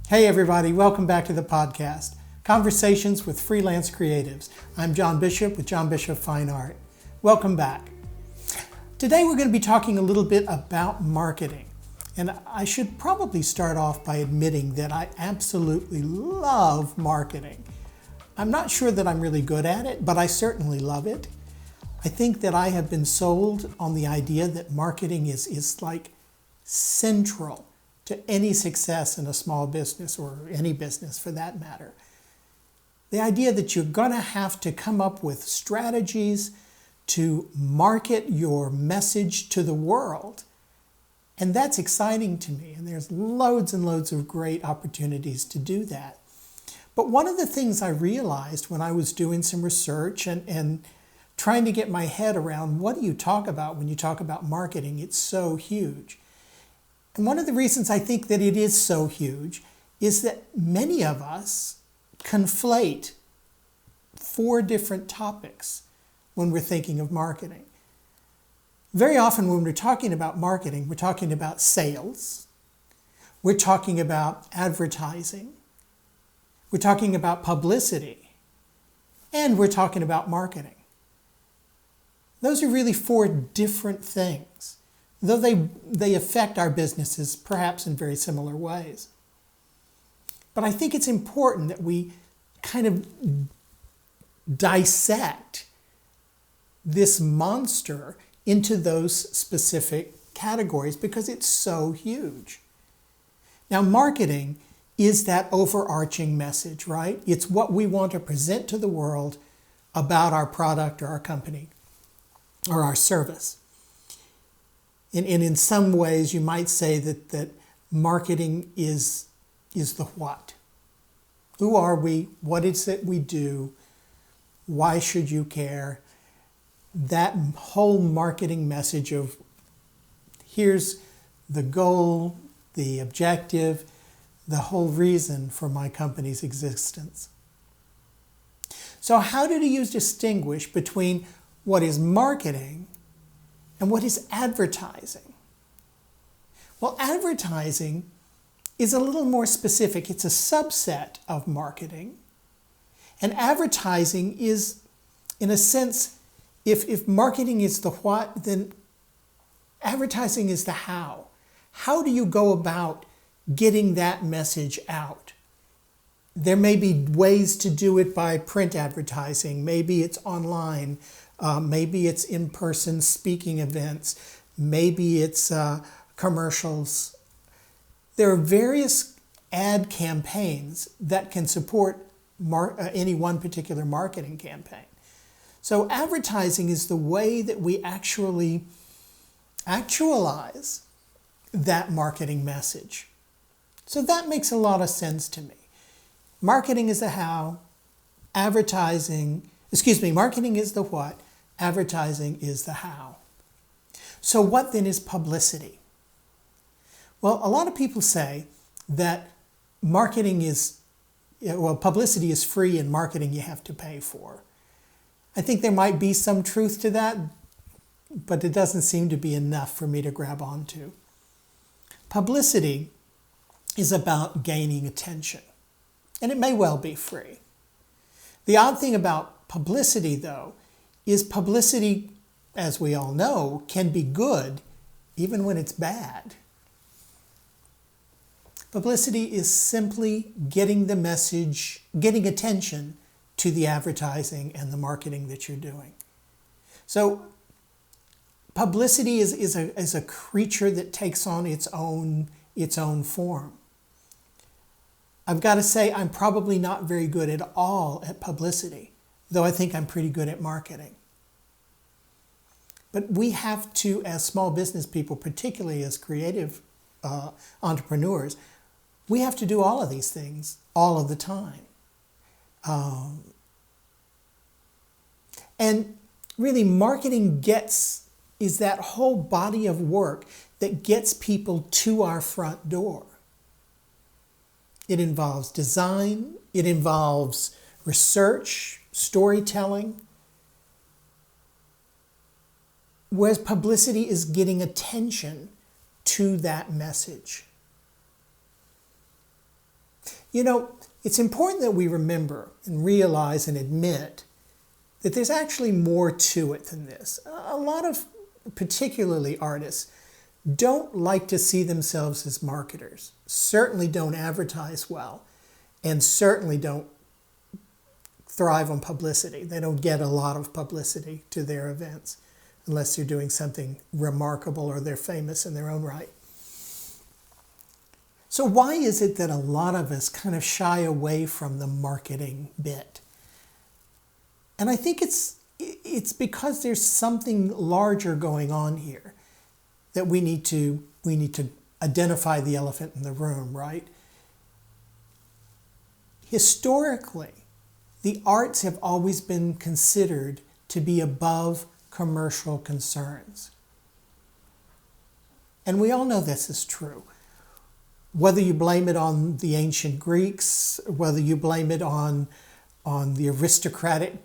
Hey everybody, welcome back to the podcast, Conversations with Freelance Creatives. I'm John Bishop with John Bishop Fine Art. Welcome back. Today we're going to be talking a little bit about marketing. And I should probably start off by admitting that I absolutely love marketing. I'm not sure that I'm really good at it, but I certainly love it. I think that I have been sold on the idea that marketing is like central to any success in a small business or any business for that matter. The idea that you're going to have to come up with strategies to market your message to the world. And that's exciting to me. And there's loads and loads of great opportunities to do that. But one of the things I realized when I was doing some research and trying to get my head around what do you talk about when you talk about marketing, it's so huge. And one of the reasons I think that it is so huge is that many of us conflate 4 different topics when we're thinking of marketing. Very often when we're talking about marketing, we're talking about sales, we're talking about advertising, we're talking about publicity, and we're talking about marketing. Those are really 4 different things, though they affect our businesses perhaps in very similar ways. But I think it's important that we kind of dissect this monster into those specific categories because it's so huge. Now, marketing is that overarching message, right? It's what we want to present to the world about our product or our company or our service. And in some ways, you might say that marketing is the what. Who are we? What is it we do? Why should you care? That whole marketing message of here's the goal, the objective, the whole reason for my company's existence. So how do you distinguish between what is marketing and what is advertising? Well, advertising is a little more specific. It's a subset of marketing. And advertising is, in a sense, if marketing is the what, then advertising is the how. How do you go about getting that message out? There may be ways to do it by print advertising. Maybe it's online. Maybe it's in-person speaking events. Maybe it's commercials. There are various ad campaigns that can support any one particular marketing campaign. So advertising is the way that we actually actualize that marketing message. So that makes a lot of sense to me. Marketing is the how, marketing is the what, advertising is the how. So what then is publicity? Well, a lot of people say that publicity is free and marketing you have to pay for. I think there might be some truth to that, but it doesn't seem to be enough for me to grab onto. Publicity is about gaining attention, and it may well be free. The odd thing about publicity, though, is publicity, as we all know, can be good even when it's bad. Publicity is simply getting the message, getting attention to the advertising and the marketing that you're doing. So publicity is a creature that takes on its own form. I've got to say I'm probably not very good at all at publicity, though I think I'm pretty good at marketing. But we have to, as small business people, particularly as creative entrepreneurs, we have to do all of these things all of the time. And really, marketing is that whole body of work that gets people to our front door. It involves design, it involves research, storytelling, whereas publicity is getting attention to that message. You know, it's important that we remember and realize and admit that there's actually more to it than this. A lot of, particularly artists, don't like to see themselves as marketers, certainly don't advertise well, and certainly don't thrive on publicity. They don't get a lot of publicity to their events unless they're doing something remarkable or they're famous in their own right. So why is it that a lot of us kind of shy away from the marketing bit? And I think it's because there's something larger going on here that we need to identify the elephant in the room, right? Historically, the arts have always been considered to be above commercial concerns. And we all know this is true. Whether you blame it on the ancient Greeks, whether you blame it on the aristocratic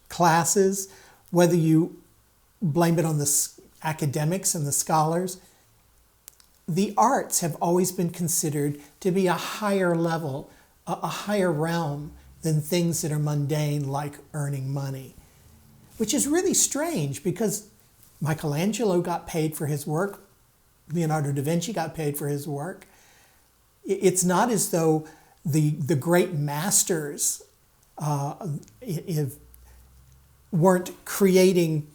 classes, whether you blame it on the academics and the scholars, the arts have always been considered to be a higher level, a higher realm than things that are mundane like earning money. Which is really strange because Michelangelo got paid for his work, Leonardo da Vinci got paid for his work. It's not as though the great masters weren't creating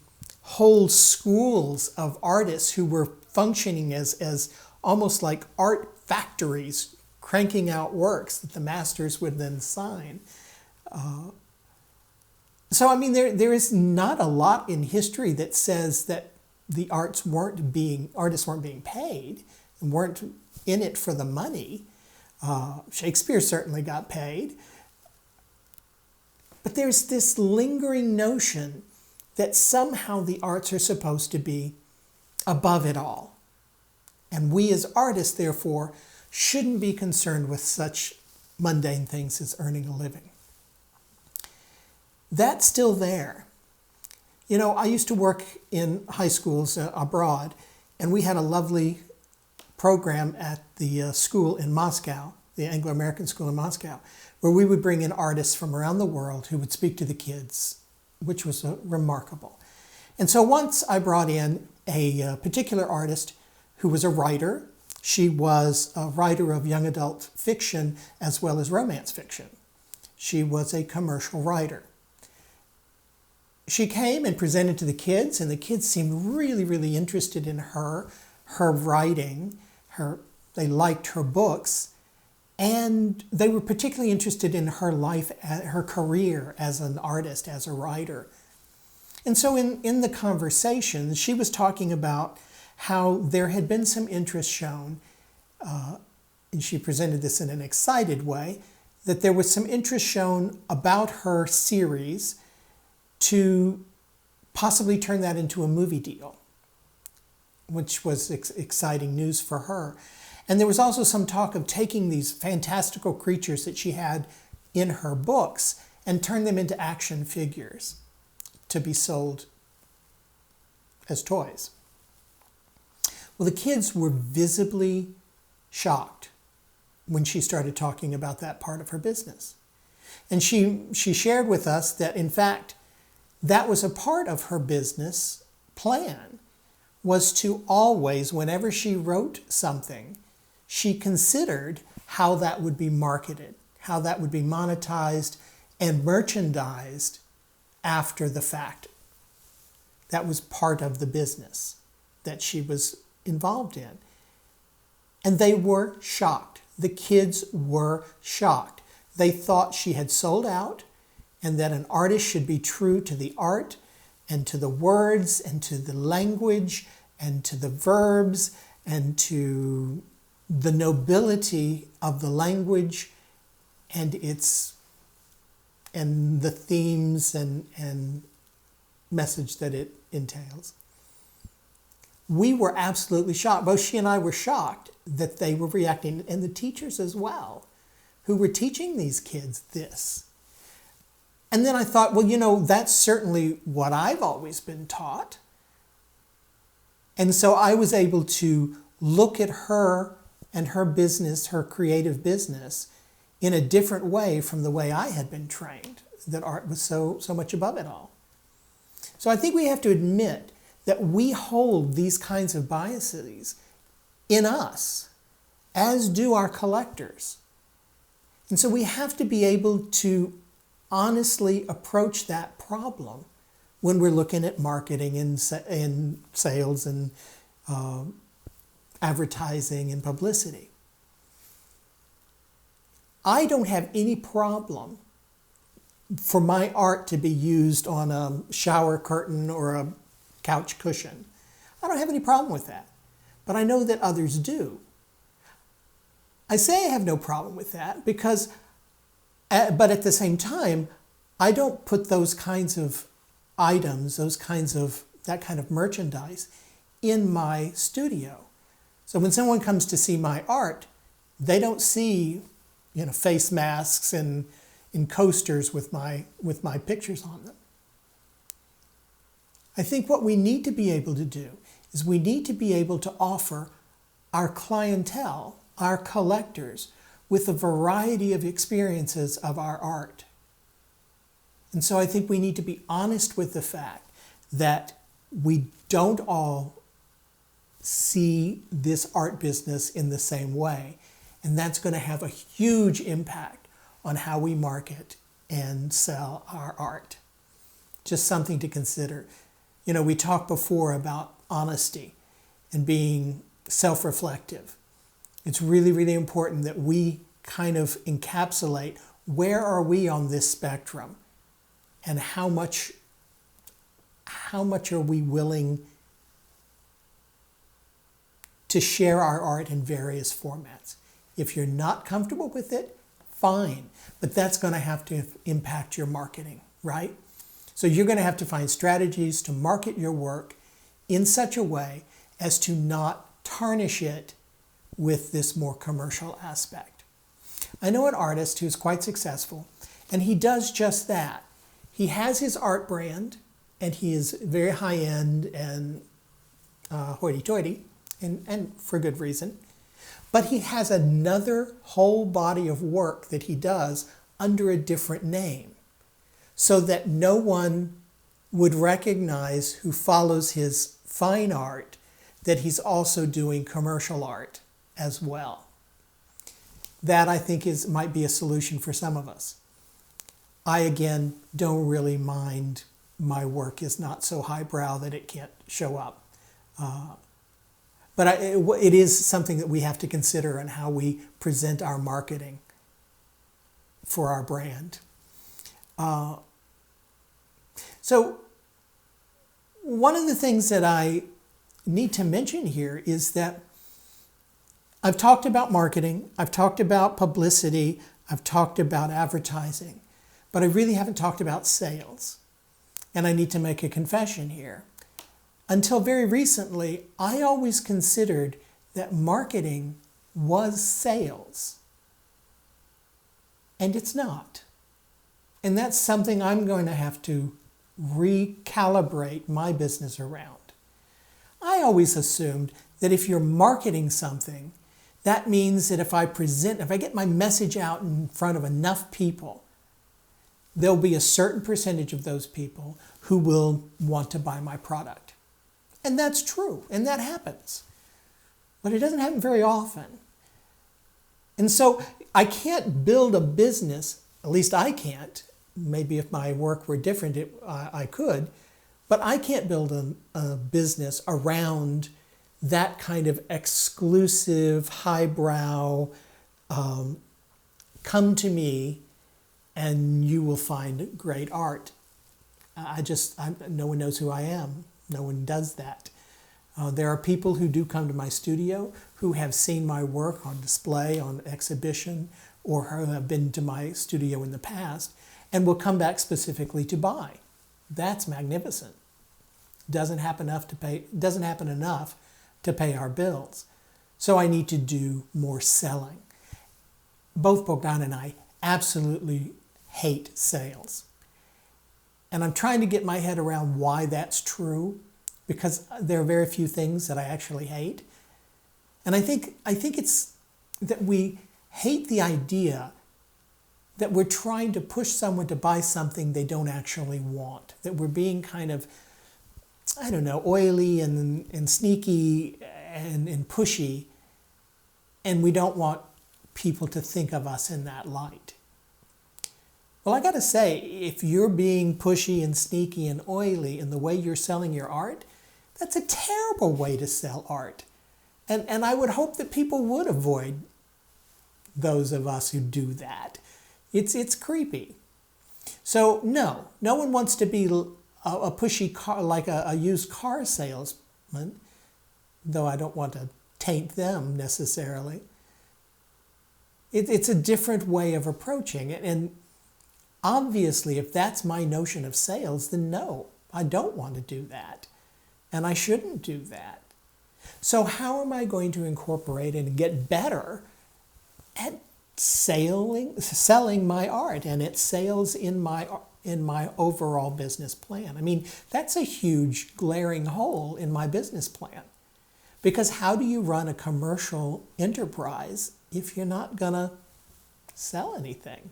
whole schools of artists who were functioning as almost like art factories, cranking out works that the masters would then sign. So, I mean, there is not a lot in history that says that the artists weren't being paid and weren't in it for the money. Shakespeare certainly got paid. But there's this lingering notion that somehow the arts are supposed to be above it all. And we as artists, therefore, shouldn't be concerned with such mundane things as earning a living. That's still there. You know, I used to work in high schools abroad, and we had a lovely program at the school in Moscow, the Anglo-American school in Moscow, where we would bring in artists from around the world who would speak to the kids, which was remarkable. And so once I brought in a particular artist who was a writer. She was a writer of young adult fiction as well as romance fiction. She was a commercial writer. She came and presented to the kids, and the kids seemed really, really interested in her writing. They liked her books, and they were particularly interested in her life, her career as an artist, as a writer. And so in the conversation, she was talking about how there had been some interest shown, and she presented this in an excited way, that there was some interest shown about her series to possibly turn that into a movie deal, which was exciting news for her. And there was also some talk of taking these fantastical creatures that she had in her books and turn them into action figures to be sold as toys. Well, the kids were visibly shocked when she started talking about that part of her business. And she shared with us that, in fact, that was a part of her business plan, was to always, whenever she wrote something, she considered how that would be marketed, how that would be monetized and merchandised after the fact. That was part of the business that she was involved in. And they were shocked. The kids were shocked. They thought she had sold out and that an artist should be true to the art and to the words and to the language and to the verbs and to the nobility of the language and the themes and message that it entails. We were absolutely shocked. Both she and I were shocked that they were reacting, and the teachers as well, who were teaching these kids this. And then I thought, well, that's certainly what I've always been taught. And so I was able to look at her and her business, her creative business, in a different way from the way I had been trained, that art was so much above it all. So I think we have to admit that we hold these kinds of biases in us, as do our collectors. And so we have to be able to honestly approach that problem when we're looking at marketing and sales and advertising and publicity. I don't have any problem for my art to be used on a shower curtain or a couch cushion. I don't have any problem with that, but I know that others do. I say I have no problem with that because, but at the same time, I don't put those kinds of items, that kind of merchandise in my studio. So when someone comes to see my art, they don't see, face masks and coasters with my pictures on them. I think what we need to be able to do is we need to be able to offer our clientele, our collectors, with a variety of experiences of our art. And so I think we need to be honest with the fact that we don't all see this art business in the same way. And that's going to have a huge impact on how we market and sell our art. Just something to consider. We talked before about honesty and being self-reflective. It's really, really important that we kind of encapsulate where are we on this spectrum and how much are we willing to share our art in various formats. If you're not comfortable with it, fine, but that's going to have to impact your marketing, right? So you're going to have to find strategies to market your work in such a way as to not tarnish it with this more commercial aspect. I know an artist who's quite successful, and he does just that. He has his art brand, and he is very high-end and hoity-toity, and for good reason. But he has another whole body of work that he does under a different name, so that no one would recognize who follows his fine art that he's also doing commercial art as well. That, I think, might be a solution for some of us. I, again, don't really mind my work is not so highbrow that it can't show up. But it is something that we have to consider in how we present our marketing for our brand. So one of the things that I need to mention here is that I've talked about marketing, I've talked about publicity, I've talked about advertising, but I really haven't talked about sales. And I need to make a confession here. Until very recently, I always considered that marketing was sales. And it's not. And that's something I'm going to have to recalibrate my business around. I always assumed that if you're marketing something, that means that if I get my message out in front of enough people, there'll be a certain percentage of those people who will want to buy my product. And that's true, and that happens. But it doesn't happen very often. And so I can't build a business, at least I can't. Maybe if my work were different, I could. But I can't build a business around that kind of exclusive, highbrow, come to me and you will find great art. No one knows who I am. No one does that. There are people who do come to my studio who have seen my work on display, on exhibition, or who have been to my studio in the past and will come back specifically to buy. That's magnificent. Doesn't happen enough to pay our bills. So I need to do more selling. Both Bogdan and I absolutely hate sales. And I'm trying to get my head around why that's true, because there are very few things that I actually hate. And I think it's that we hate the idea that we're trying to push someone to buy something they don't actually want, that we're being kind of, I don't know, oily and sneaky and pushy, and we don't want people to think of us in that light. Well, I got to say, if you're being pushy and sneaky and oily in the way you're selling your art, that's a terrible way to sell art. And I would hope that people would avoid those of us who do that. It's creepy. So no one wants to be a pushy car, like a used car salesman, though I don't want to taint them necessarily. It's a different way of approaching it. And obviously, if that's my notion of sales, then no, I don't want to do that. And I shouldn't do that. So how am I going to incorporate and get better at selling my art and its sales in my overall business plan? I mean, that's a huge glaring hole in my business plan. Because how do you run a commercial enterprise if you're not going to sell anything?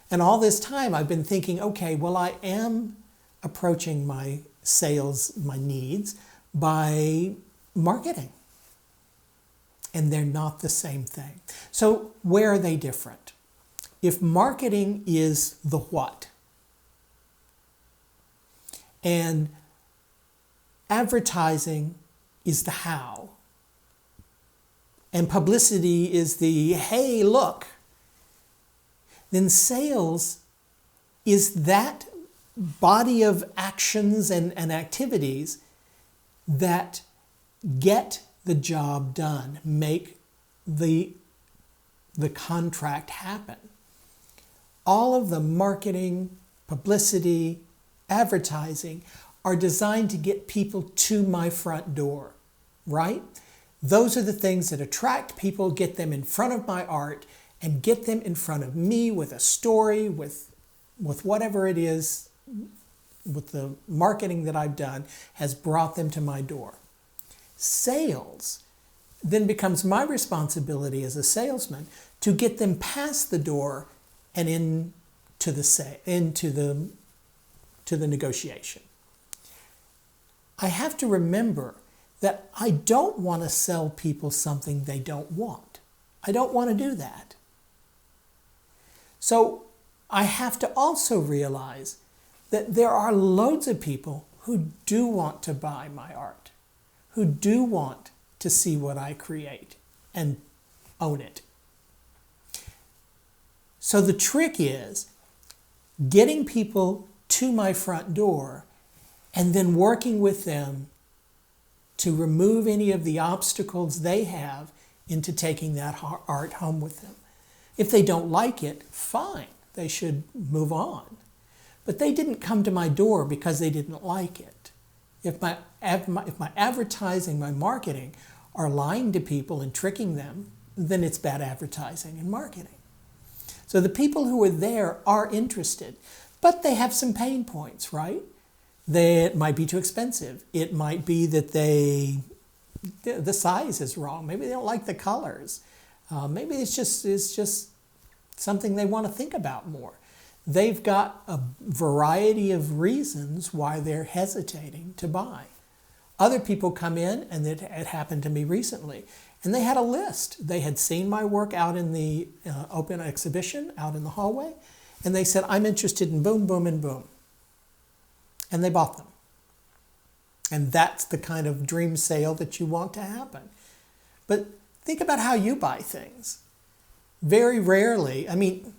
And all this time I've been thinking, okay, well, I am approaching my sales, my needs, by marketing. And they're not the same thing. So where are they different? If marketing is the what, and advertising is the how, and publicity is the hey, look, then sales is that body of actions and activities that get the job done, make the contract happen. All of the marketing, publicity, advertising are designed to get people to my front door, right? Those are the things that attract people, get them in front of my art, and get them in front of me with a story, with whatever it is, with the marketing that I've done, has brought them to my door. Sales then becomes my responsibility as a salesman to get them past the door and into the negotiation. I have to remember that I don't want to sell people something they don't want. I don't want to do that. So I have to also realize that there are loads of people who do want to buy my art, who do want to see what I create and own it. So the trick is getting people to my front door and then working with them to remove any of the obstacles they have into taking that art home with them. If they don't like it, fine, they should move on. But they didn't come to my door because they didn't like it. If my advertising, my marketing are lying to people and tricking them, then it's bad advertising and marketing. So the people who are there are interested, but they have some pain points, right? It might be too expensive. It might be that the size is wrong. Maybe they don't like the colors. Maybe it's just something they want to think about more. They've got a variety of reasons why they're hesitating to buy. Other people come in, and it happened to me recently, and they had a list. They had seen my work out in the open exhibition, out in the hallway, and they said, I'm interested in boom, boom, and boom. And they bought them. And that's the kind of dream sale that you want to happen. But think about how you buy things. Very rarely, I mean,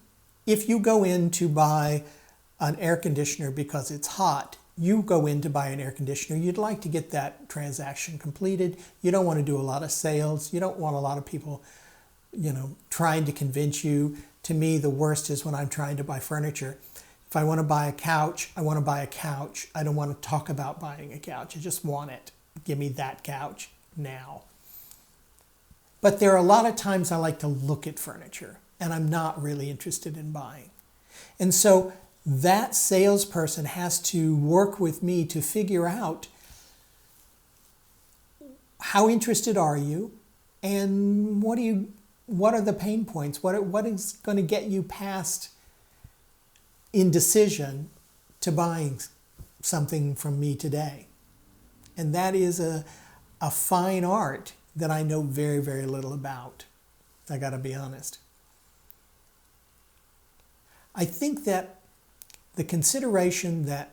if you go in to buy an air conditioner because it's hot, you go in to buy an air conditioner, you'd like to get that transaction completed. You don't want to do a lot of sales. You don't want a lot of people, trying to convince you. To me, the worst is when I'm trying to buy furniture. If I want to buy a couch, I want to buy a couch. I don't want to talk about buying a couch. I just want it. Give me that couch now. But there are a lot of times I like to look at furniture, and I'm not really interested in buying. And so that salesperson has to work with me to figure out how interested are you, And what are the pain points? What is going to get you past indecision to buying something from me today? And that is a fine art that I know very, very little about. I got to be honest. I think that the consideration that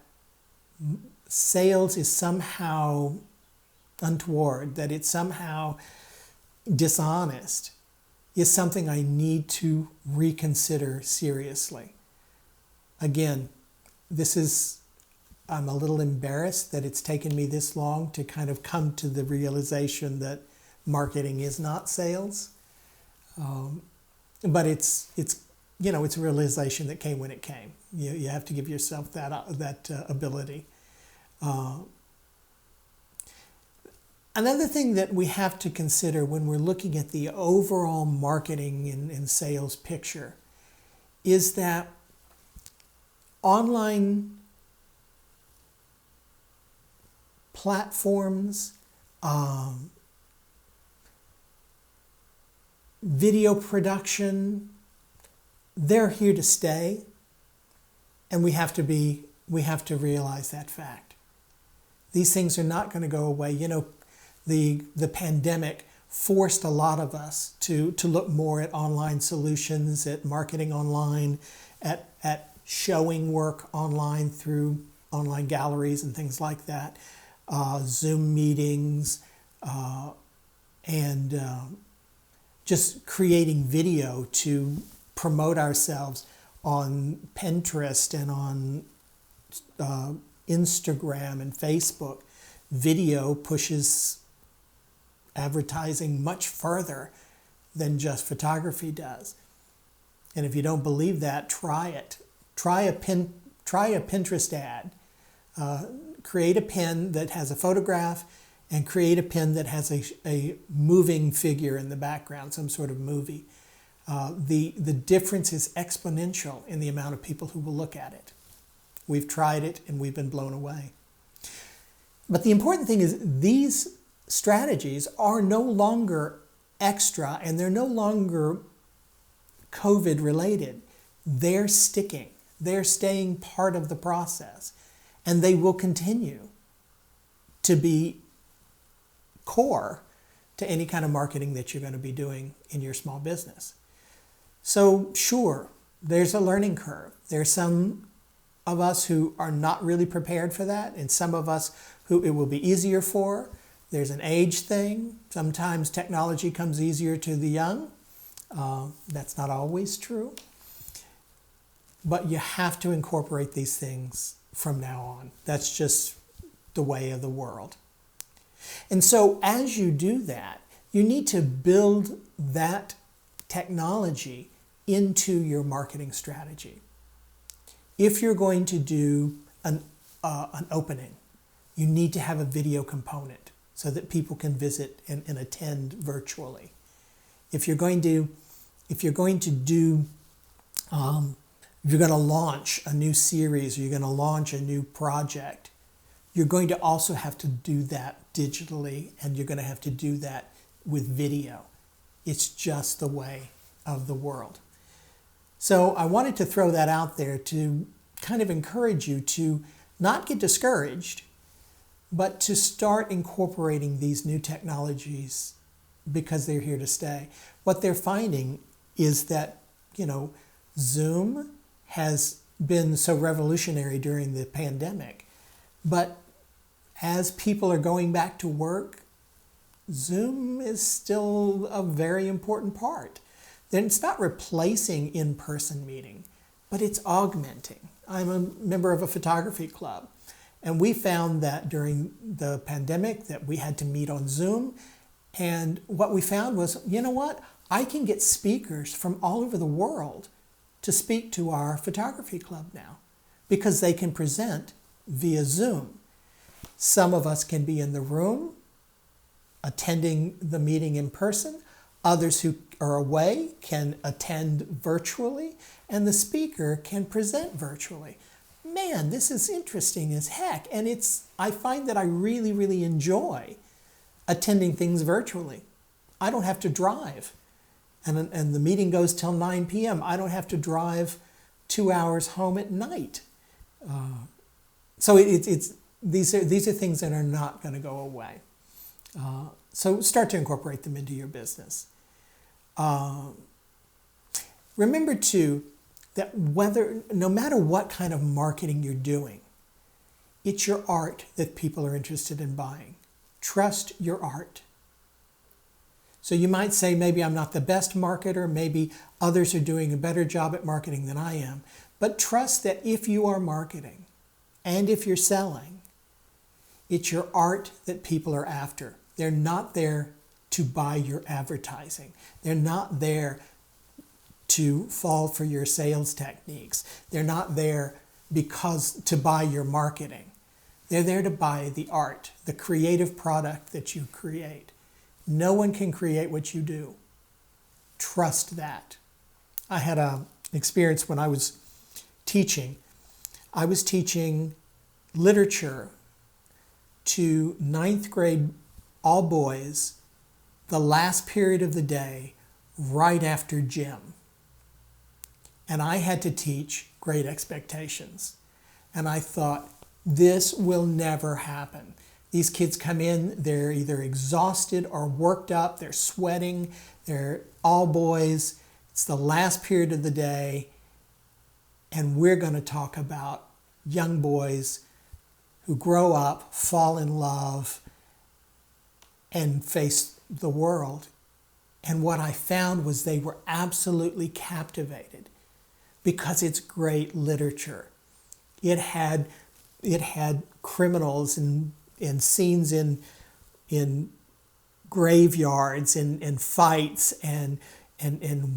sales is somehow untoward, that it's somehow dishonest, is something I need to reconsider seriously. Again, I'm a little embarrassed that it's taken me this long to kind of come to the realization that marketing is not sales. But it's a realization that came when it came. You have to give yourself that ability. Another thing that we have to consider when we're looking at the overall marketing and sales picture is that online platforms, video production, they're here to stay, and we have to realize that fact. These things are not going to go away. The pandemic forced a lot of us to look more at online solutions, at marketing online, at showing work online through online galleries and things like that, Zoom meetings, and just creating video to promote ourselves on Pinterest and on Instagram and Facebook. Video pushes advertising much further than just photography does. And if you don't believe that, try it. Try a Pinterest ad. Create a pin that has a photograph, and create a pin that has a moving figure in the background, some sort of movie. The difference is exponential in the amount of people who will look at it. We've tried it and we've been blown away. But the important thing is these strategies are no longer extra, and they're no longer COVID related. They're sticking. They're staying part of the process, and they will continue to be core to any kind of marketing that you're going to be doing in your small business. So sure, there's a learning curve. There's some of us who are not really prepared for that, and some of us who it will be easier for. There's an age thing. Sometimes technology comes easier to the young. That's not always true. But you have to incorporate these things from now on. That's just the way of the world. And so as you do that, you need to build that technology into your marketing strategy. If you're going to do an opening, you need to have a video component so that people can visit and attend virtually. If you're going to launch a new series, or you're going to launch a new project, you're going to also have to do that digitally, and you're going to have to do that with video. It's just the way of the world. So I wanted to throw that out there to kind of encourage you to not get discouraged, but to start incorporating these new technologies because they're here to stay. What they're finding is that, Zoom has been so revolutionary during the pandemic, but as people are going back to work, Zoom is still a very important part. Then it's not replacing in-person meeting, but it's augmenting. I'm a member of a photography club, and we found that during the pandemic that we had to meet on Zoom, and what we found was, I can get speakers from all over the world to speak to our photography club now because they can present via Zoom. Some of us can be in the room attending the meeting in person. Others who are away can attend virtually, and the speaker can present virtually. Man, this is interesting as heck, and I find that I really, really enjoy attending things virtually. I don't have to drive. And the meeting goes till 9 p.m. I don't have to drive 2 hours home at night. So these are things that are not going to go away. So start to incorporate them into your business. Remember too that no matter what kind of marketing you're doing, it's your art that people are interested in buying. Trust your art. So you might say, maybe I'm not the best marketer, maybe others are doing a better job at marketing than I am, but trust that if you are marketing and if you're selling, it's your art that people are after. They're not there to buy your advertising. They're not there to fall for your sales techniques. They're not there to buy your marketing. They're there to buy the art, the creative product that you create. No one can create what you do. Trust that. I had an experience when I was teaching. I was teaching literature to 9th grade all boys the last period of the day right after gym. And I had to teach Great Expectations. And I thought, this will never happen. These kids come in, they're either exhausted or worked up, they're sweating, they're all boys. It's the last period of the day, and we're going to talk about young boys who grow up, fall in love, and face the world. And what I found was they were absolutely captivated because it's great literature. It had criminals and scenes in graveyards and fights and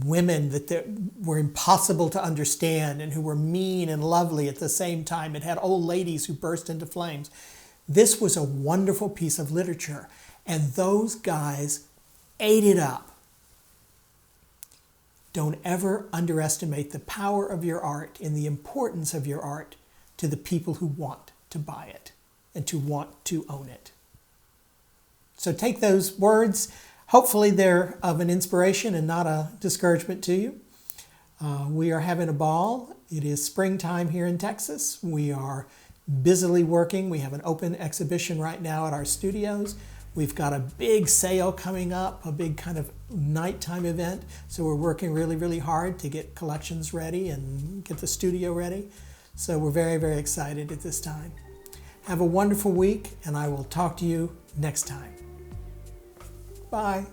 women that were impossible to understand and who were mean and lovely at the same time. It had old ladies who burst into flames. This was a wonderful piece of literature, and those guys ate it up. Don't ever underestimate the power of your art and the importance of your art to the people who want to buy it and to want to own it. So take those words. Hopefully they're of an inspiration and not a discouragement to you. We are having a ball. It is springtime here in Texas. We are busily working. We have an open exhibition right now at our studios. We've got a big sale coming up, a big kind of nighttime event. So we're working really, really hard to get collections ready and get the studio ready. So we're very, very excited at this time. Have a wonderful week, and I will talk to you next time. Bye.